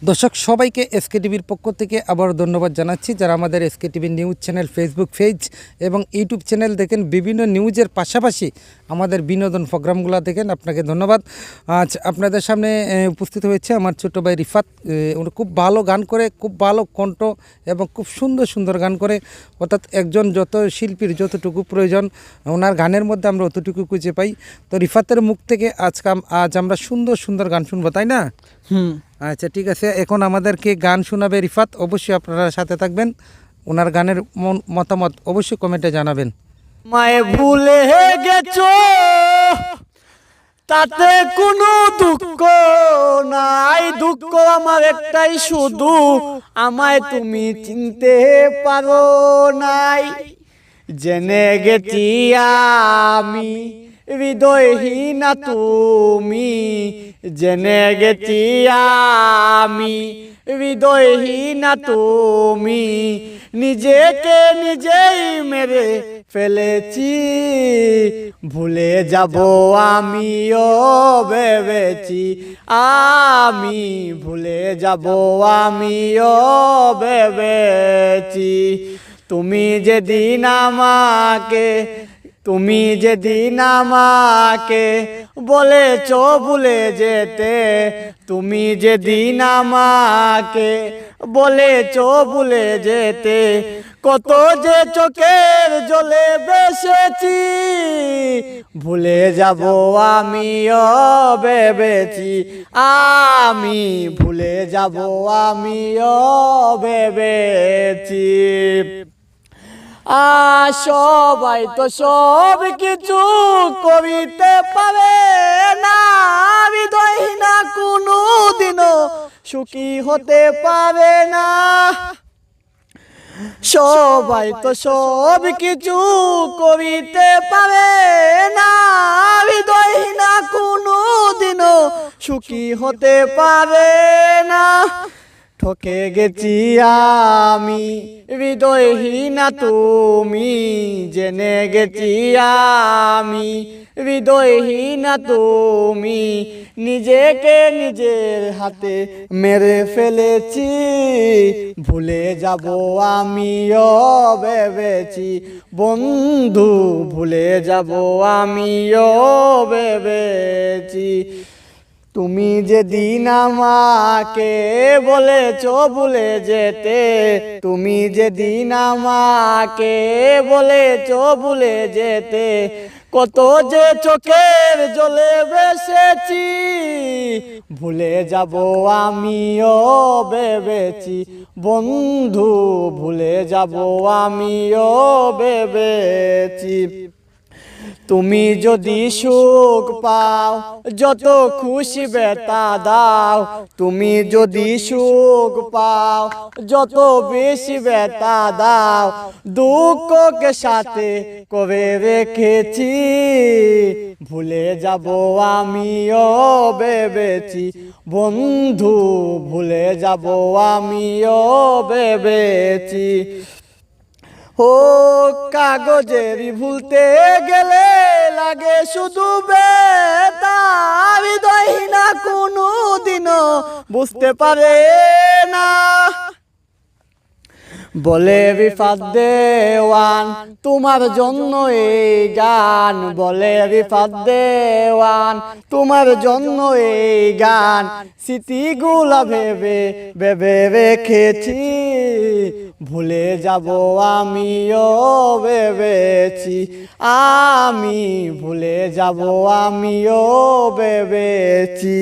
দর্শক সবাইকে এসকে টিভির পক্ষ থেকে আবার ধন্যবাদ জানাচ্ছি, যারা আমাদের SK TV news channel, Facebook page এবং ইউটিউব চ্যানেল দেখেন। বিভিন্ন নিউজের পাশাপাশি আমাদের বিনোদন প্রোগ্রামগুলো দেখেন, আপনাকে ধন্যবাদ। আজ আপনাদের সামনে উপস্থিত হয়েছে আমার ছোট ভাই রিফাত। উনি খুব ভালো গান করে, খুব ভালো কণ্ঠ এবং খুব সুন্দর সুন্দর গান করে। অর্থাৎ একজন যত শিল্পীর যতটুকু প্রয়োজন ওনার গানের মধ্যে আমরা অতটুকু খুঁজে পাই। তো রিফাতের মুখ থেকে আজ আমরা সুন্দর সুন্দর গান শুনবো, তাই না? আচ্ছা, ঠিক আছে। এখন আমাদেরকে গান শোনাবে রিফাত। অবশ্যই আপনারা সাথে থাকবেন। ওনার গানের মতামত অবশ্যই কমেন্টে জানাবেন। মায়ে ভুলে গেছো তাতে কোনো দুঃখ নাই, দুঃখ আমার একটাই শুধু, আমায় তুমি চিনতে পারো নাই। জেনে গেছি আমি হৃদয়হীনা তুমি, জেনে গেছি আমি হৃদয়হীনা তুমি, নিজেকে নিজেই মেরে ফেলেছি, ভুলে যাব আমিও ভেবেছি, আমি ভুলে যাব আমিও ভেবেছি। তুমি যেদিন আমাকে বলেছ ভুলে যেতে, তুমি যেদিন আমাকে বলেছ ভুলে যেতে, কত যে চোখের জলে বেসেছি, ভুলে যাব আমিও ভেবেছি, আমি ভুলে যাব আমিও ভেবেছি। সবাই তো সব কিছু করিতে পারে না, হৃদয়হীনা কোনো দিনও সুখী হতে পারে না। সবাই তো সব কিছু করিতে পারে না, হৃদয়হীনা কোনো দিনও সুখী হতে পারে না। ঠকে গেছি আমি হৃদয়হীনা তুমি, জেনে গেছি আমি হৃদয়হীনা তুমি, নিজেকে নিজের হাতে মেরে ফেলেছি, ভুলে যাব আমিও ভেবেছি, বন্ধু ভুলে যাব আমিও ভেবেছি। তুমি যেদিন আমাকে বলেছ ভুলে যেতে, তুমি যেদিন আমাকে বলেছ ভুলে যেতে, কত যে চোখের জলে বেসেছি, ভুলে যাব আমিও ভেবেছি, বন্ধু ভুলে যাব আমিও ভেবেছি। তুমি যদি সুখ পাও যত খুশি বেতা দাও, তুমি যদি সুখ পাও যত বেশি বেতা দাও, দুঃখকে সাথে করে রেখেছি, ভুলে যাব আমিও ভেবেছি, বন্ধু ভুলে যাব আমিও ভেবেছি। ও কাগজের ভুলতে গেলে লাগে শুধু ব্যথা, হৃদয়হীনা কোনো দিনও বুঝতে পারে না। বলে রিফাত দেওয়ান তোমার জন্য এই গান, বলে রিফাত দেওয়ান তোমার জন্য এই গান, স্মৃতিগুলা ভেবে ভেবে রেখেছি, ভুলে যাব আমিও ভেবেছি, আমি ভুলে যাব আমিও ভেবেছি।